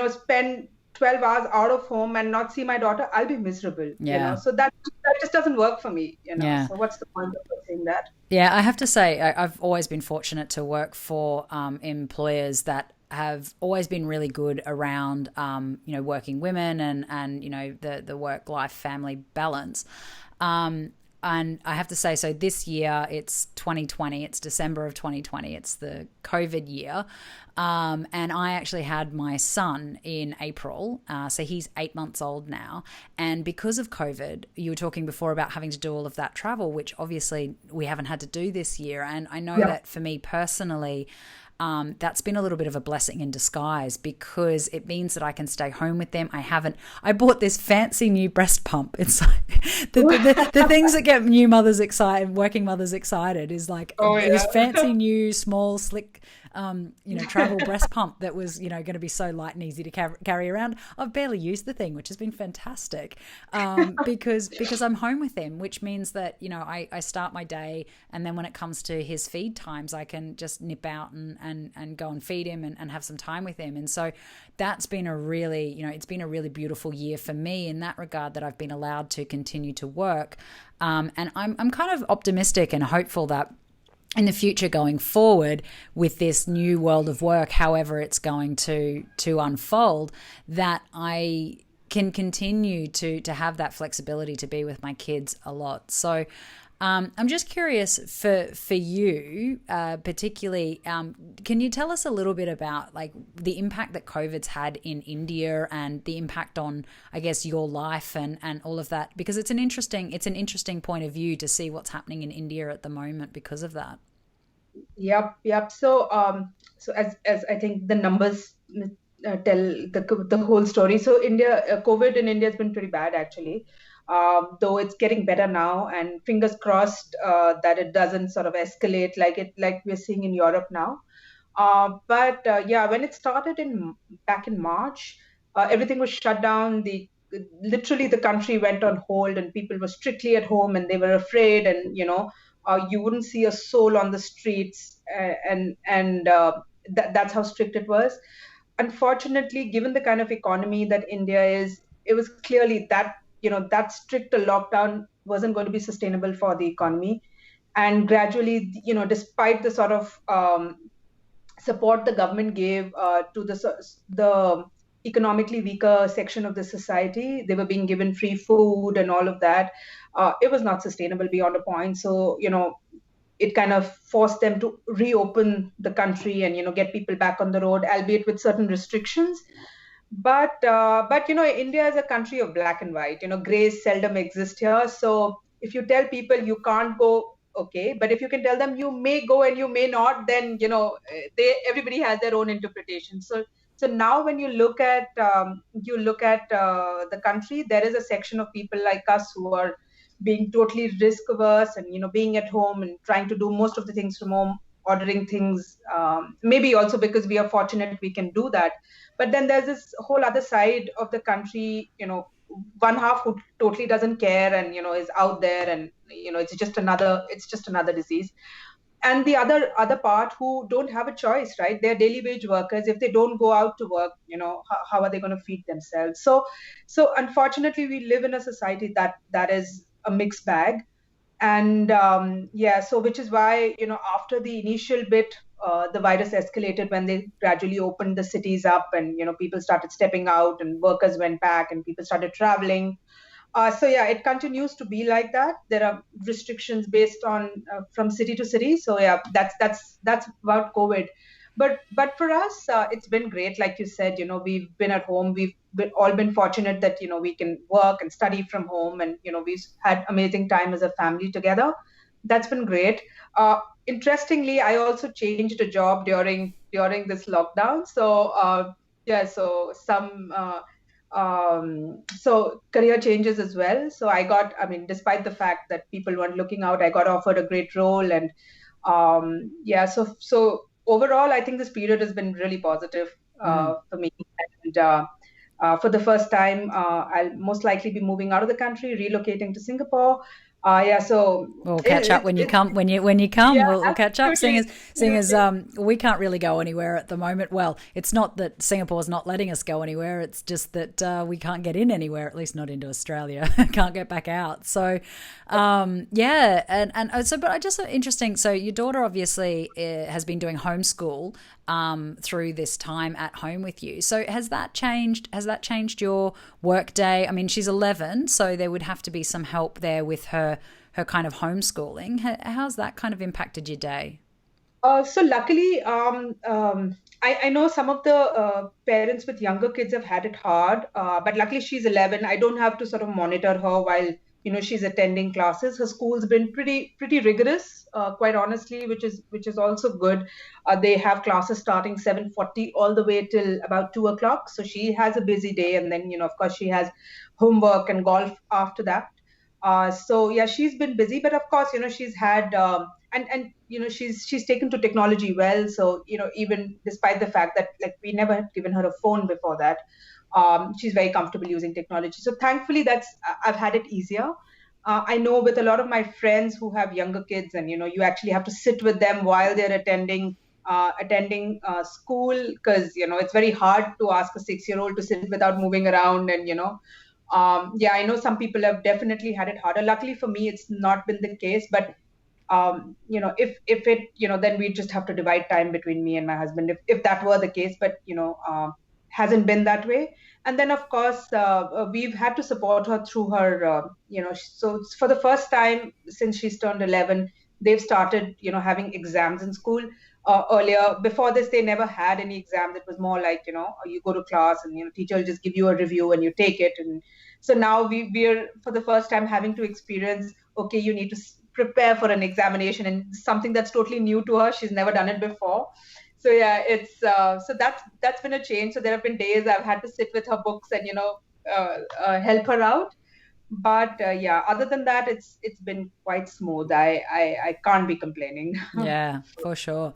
Speaker 2: spend 12 hours out of home and not see my daughter, I'll be miserable.
Speaker 1: Yeah.
Speaker 2: So that just doesn't work for me.
Speaker 1: Yeah.
Speaker 2: So what's the point of saying that?
Speaker 1: Yeah, I have to say, I've always been fortunate to work for employers that have always been really good around, working women and the work-life family balance. And I have to say, so this year, it's 2020, it's December of 2020, it's the COVID year. And I actually had my son in April. So he's 8 months old now. And because of COVID, you were talking before about having to do all of that travel, which obviously we haven't had to do this year. And I know that for me personally, that's been a little bit of a blessing in disguise, because it means that I can stay home with them. I bought this fancy new breast pump. It's like the things that get new mothers excited, working mothers excited, is like this fancy new small slick travel breast pump that was, going to be so light and easy to carry around. I've barely used the thing, which has been fantastic, because I'm home with him, which means that, I start my day, and then when it comes to his feed times, I can just nip out and go and feed him and have some time with him. And so that's been it's been a really beautiful year for me in that regard, that I've been allowed to continue to work. And I'm kind of optimistic and hopeful that in the future going forward with this new world of work, however it's going to unfold, that I can continue to have that flexibility to be with my kids a lot. So I'm just curious for you, particularly, can you tell us a little bit about like the impact that COVID's had in India and the impact on, I guess, your life and all of that? Because it's an interesting point of view to see what's happening in India at the moment because of that.
Speaker 2: Yep. So as I think the numbers tell the whole story. So COVID in India has been pretty bad actually. Though it's getting better now, and fingers crossed that it doesn't sort of escalate like we're seeing in Europe now. But when it started back in March, everything was shut down. Literally the country went on hold, and people were strictly at home, and they were afraid, and you wouldn't see a soul on the streets, that's how strict it was. Unfortunately, given the kind of economy that India is, it was clearly that that strict lockdown wasn't going to be sustainable for the economy. And gradually, despite the sort of support the government gave to the economically weaker section of the society, they were being given free food and all of that. It was not sustainable beyond a point. So, it kind of forced them to reopen the country and, get people back on the road, albeit with certain restrictions. But India is a country of black and white. Grays seldom exist here. So if you tell people you can't go, okay, but if you can tell them you may go and you may not, then everybody has their own interpretation. So now when you look at the country, there is a section of people like us who are being totally risk averse and being at home and trying to do most of the things from home, ordering things, maybe also because we are fortunate we can do that. But then there's this whole other side of the country, one half who totally doesn't care and is out there, and it's just another disease. And the other part who don't have a choice, right? They're daily wage workers. If they don't go out to work, how are they going to feed themselves? So unfortunately, we live in a society that is a mixed bag. And so which is why, after the initial bit, the virus escalated when they gradually opened the cities up, and people started stepping out and workers went back and people started traveling. It continues to be like that. There are restrictions based on from city to city. So that's about COVID. But for us, it's been great. Like you said, we've been at home. We've all been fortunate that we can work and study from home, and we've had amazing time as a family together. That's been great. Interestingly, I also changed a job during this lockdown. So so career changes as well. So despite the fact that people weren't looking out, I got offered a great role, and so overall, I think this period has been really positive for me. And for the first time, I'll most likely be moving out of the country, relocating to Singapore. So
Speaker 1: we'll catch up when you come. When you come, we'll catch up. Seeing as we can't really go anywhere at the moment. Well, it's not that Singapore's not letting us go anywhere. It's just that we can't get in anywhere. At least not into Australia. Can't get back out. So, but I just interesting. So your daughter obviously has been doing homeschool through this time at home with you. So has that changed your work day? I mean, she's 11, so there would have to be some help there with her kind of homeschooling. How's that kind of impacted your day?
Speaker 2: So luckily, I know some of the parents with younger kids have had it hard, but luckily she's 11. I don't have to sort of monitor her while she's attending classes. Her school's been pretty rigorous, quite honestly, which is also good. They have classes starting 7:40 all the way till about 2:00. So she has a busy day, and then of course she has homework and golf after that. She's been busy, but of course she's had and she's taken to technology well. So even despite the fact that like we never had given her a phone before that, she's very comfortable using technology. So thankfully, I've had it easier. I know with a lot of my friends who have younger kids, and you actually have to sit with them while they're attending school, because it's very hard to ask a 6-year-old to sit without moving around. And yeah, I know some people have definitely had it harder. Luckily for me, it's not been the case. But if it, then we just have to divide time between me and my husband, if that were the case. But hasn't been that way. And then of course we've had to support her through her so for the first time since she's turned 11, they've started having exams in school. Earlier, before this, they never had any exams. It was more like you go to class and teacher will just give you a review and you take it. And so now we're for the first time having to experience, okay, you need to prepare for an examination, and something that's totally new to her. She's never done it before. So yeah, it's so that's been a change. So there have been days I've had to sit with her books and help her out. But yeah, other than that, it's been quite smooth. I can't be complaining.
Speaker 1: Yeah, for sure.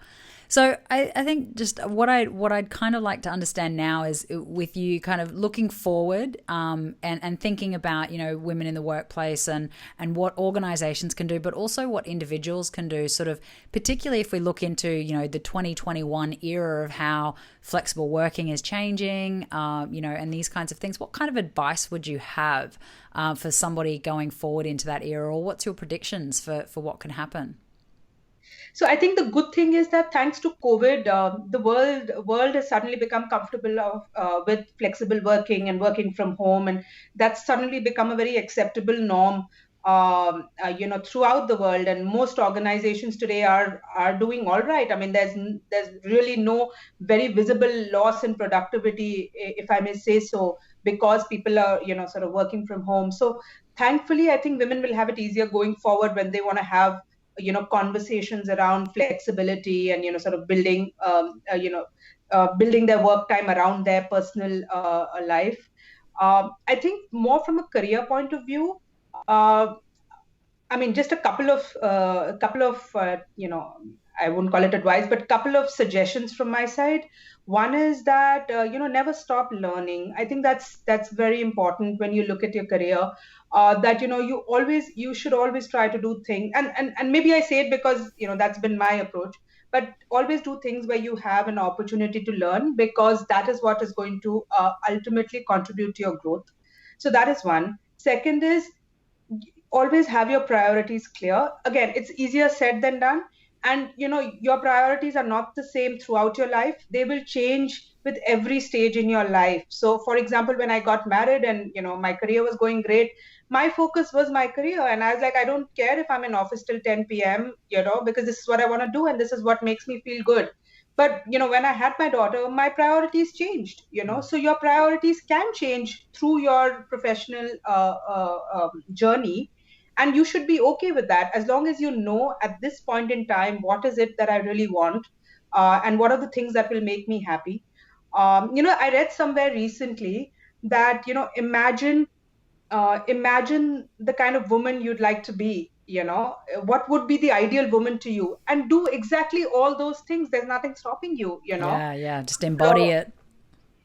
Speaker 1: So I think just what I'd kind of like to understand now is with you kind of looking forward and thinking about women in the workplace and what organizations can do, but also what individuals can do, sort of particularly if we look into the 2021 era of how flexible working is changing, and these kinds of things. What kind of advice would you have for somebody going forward into that era, or what's your predictions for what can happen?
Speaker 2: So I think the good thing is that thanks to COVID, the world has suddenly become comfortable with flexible working and working from home, and that's suddenly become a very acceptable norm, throughout the world. And most organizations today are doing all right. I mean, there's really no very visible loss in productivity, if I may say so, because people are sort of working from home. So thankfully, I think women will have it easier going forward when they want to have conversations around flexibility and sort of building their work time around their personal life. I think more from a career point of view, uh, I mean, just a couple of I wouldn't call it advice, but couple of suggestions from my side. One is that never stop learning. I think that's very important when you look at your career. That you should always try to do things, and maybe I say it because that's been my approach. But always do things where you have an opportunity to learn, because that is what is going to ultimately contribute to your growth. So that is one. Second is always have your priorities clear. Again, it's easier said than done. And your priorities are not the same throughout your life. They will change with every stage in your life. So for example, when I got married and my career was going great, my focus was my career, and I was like, I don't care if I'm in office till 10 p.m., because this is what I want to do and this is what makes me feel good. But when I had my daughter, my priorities changed. So your priorities can change through your professional journey, and you should be okay with that, as long as you know at this point in time what is it that I really want, and what are the things that will make me happy. I read somewhere recently that imagine the kind of woman you'd like to be. What would be the ideal woman to you, and do exactly all those things. There's nothing stopping you.
Speaker 1: Yeah, just embody it.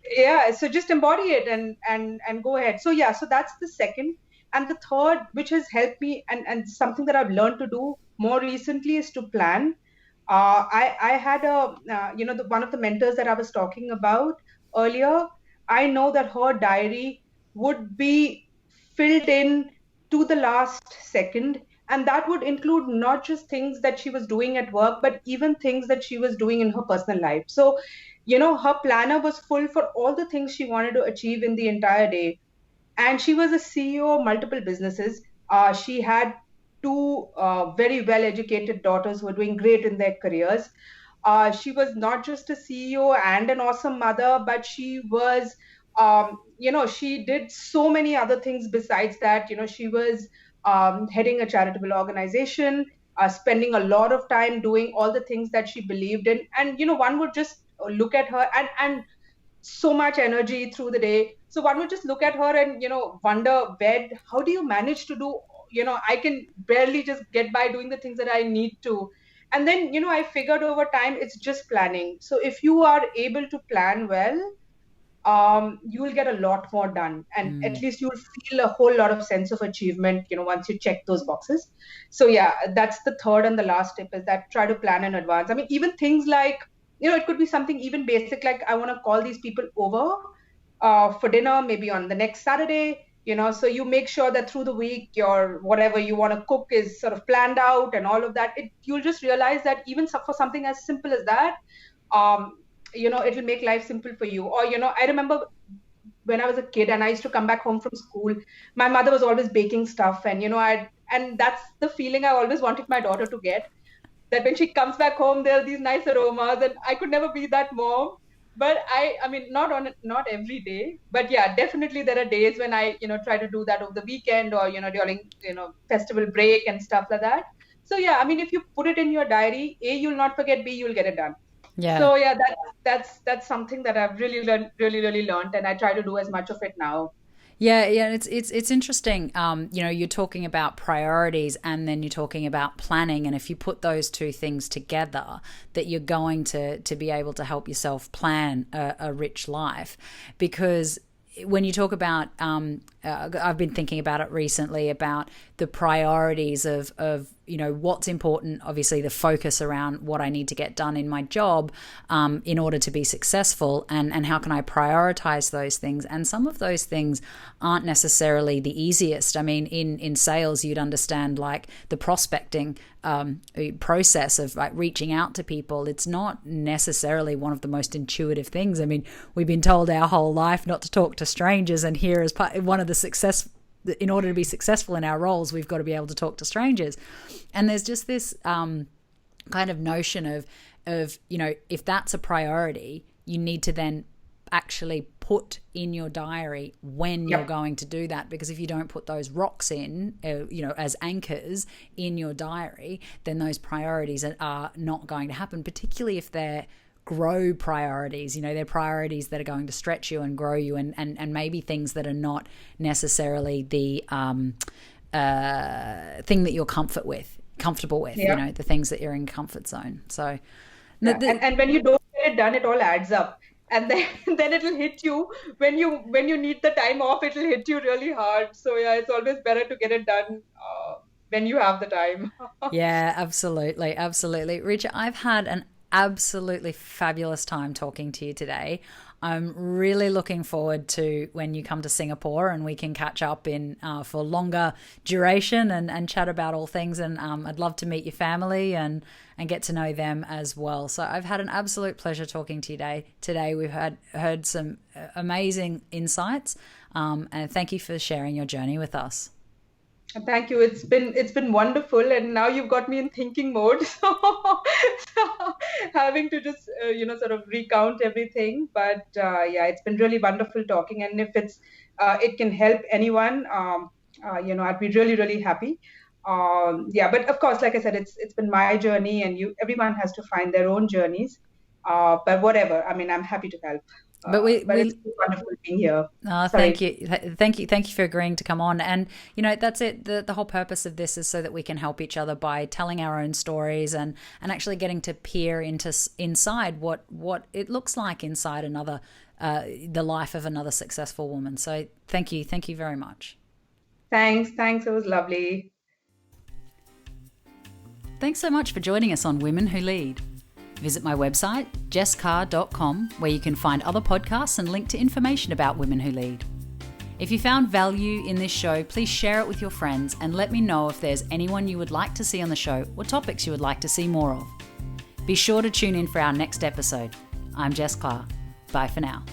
Speaker 2: Yeah, so just embody it and go ahead. So yeah, so that's the second. And the third, which has helped me, and something that I've learned to do more recently, is to plan. I had one of the mentors that I was talking about earlier. I know that her diary would be filled in to the last second, and that would include not just things that she was doing at work, but even things that she was doing in her personal life. So her planner was full for all the things she wanted to achieve in the entire day. And she was a CEO of multiple businesses. She had two very well educated daughters who were doing great in their careers. She was not just a CEO and an awesome mother, but she was, she did so many other things besides that. She was heading a charitable organization, spending a lot of time doing all the things that she believed in. And, one would just look at her and so much energy through the day. So one would just look at her and wonder, how do you manage to do I can barely just get by doing the things that I need to. And then, I figured over time, it's just planning. So if you are able to plan well, you will get a lot more done, and at least you'll feel a whole lot of sense of achievement, once you check those boxes. So yeah, that's the third and the last tip, is that try to plan in advance. I mean, even things like, it could be something even basic, like I want to call these people over for dinner, maybe on the next Saturday. So you make sure that through the week, your whatever you want to cook is sort of planned out and all of that. You'll just realize that even for something as simple as that, it'll make life simple for you. Or, I remember when I was a kid and I used to come back home from school, my mother was always baking stuff. And, and that's the feeling I always wanted my daughter to get, that when she comes back home, there are these nice aromas, and I could never be that mom. But I mean, not every day, but yeah, definitely there are days when I, try to do that over the weekend, or, during, festival break and stuff like that. So yeah, I mean, if you put it in your diary, A, you'll not forget, B, you'll get it done.
Speaker 1: Yeah.
Speaker 2: So yeah, that's something that I've really learned, and I try to do as much of it now.
Speaker 1: Yeah, it's interesting. You're talking about priorities, and then you're talking about planning, and if you put those two things together, that you're going to be able to help yourself plan a rich life. Because when you talk about, I've been thinking about it recently, about the priorities of what's important. Obviously, the focus around what I need to get done in my job in order to be successful, and how can I prioritize those things. And some of those things aren't necessarily the easiest. I mean, in sales, you'd understand like the prospecting process of like reaching out to people. It's not necessarily one of the most intuitive things. I mean, we've been told our whole life not to talk to strangers, and here is one of the success. In order to be successful in our roles, we've got to be able to talk to strangers. And there's just this kind of notion of if that's a priority, you need to then actually put in your diary when you're going to do that. Because if you don't put those rocks in, as anchors in your diary, then those priorities are not going to happen, particularly if they're grow priorities. They're priorities that are going to stretch you and grow you, and maybe things that are not necessarily the thing that you're comfortable with, the things that you're in comfort zone. So
Speaker 2: and when you don't get it done, it all adds up, and then it'll hit you when you need the time off. It'll hit you really hard. So yeah, it's always better to get it done when you have the time.
Speaker 1: Yeah, absolutely. Richa, I've had an absolutely fabulous time talking to you today. I'm really looking forward to when you come to Singapore and we can catch up for longer duration and chat about all things. And I'd love to meet your family and get to know them as well. So I've had an absolute pleasure talking to you today. We've heard some amazing insights, and thank you for sharing your journey with us.
Speaker 2: Thank you. It's been wonderful, and now you've got me in thinking mode. So having to just sort of recount everything. But yeah, it's been really wonderful talking. And if it can help anyone, I'd be really happy. Yeah, but of course, like I said, it's been my journey, and everyone has to find their own journeys. But whatever. I mean, I'm happy to help.
Speaker 1: But
Speaker 2: it's wonderful being here.
Speaker 1: Thank you for agreeing to come on. And that's it. The whole purpose of this is so that we can help each other by telling our own stories and actually getting to peer inside what it looks like inside another the life of another successful woman. So thank you very much.
Speaker 2: Thanks. It was lovely.
Speaker 1: Thanks so much for joining us on Women Who Lead. Visit my website, jesscarr.com, where you can find other podcasts and link to information about Women Who Lead. If you found value in this show, please share it with your friends and let me know if there's anyone you would like to see on the show or topics you would like to see more of. Be sure to tune in for our next episode. I'm Jess Carr. Bye for now.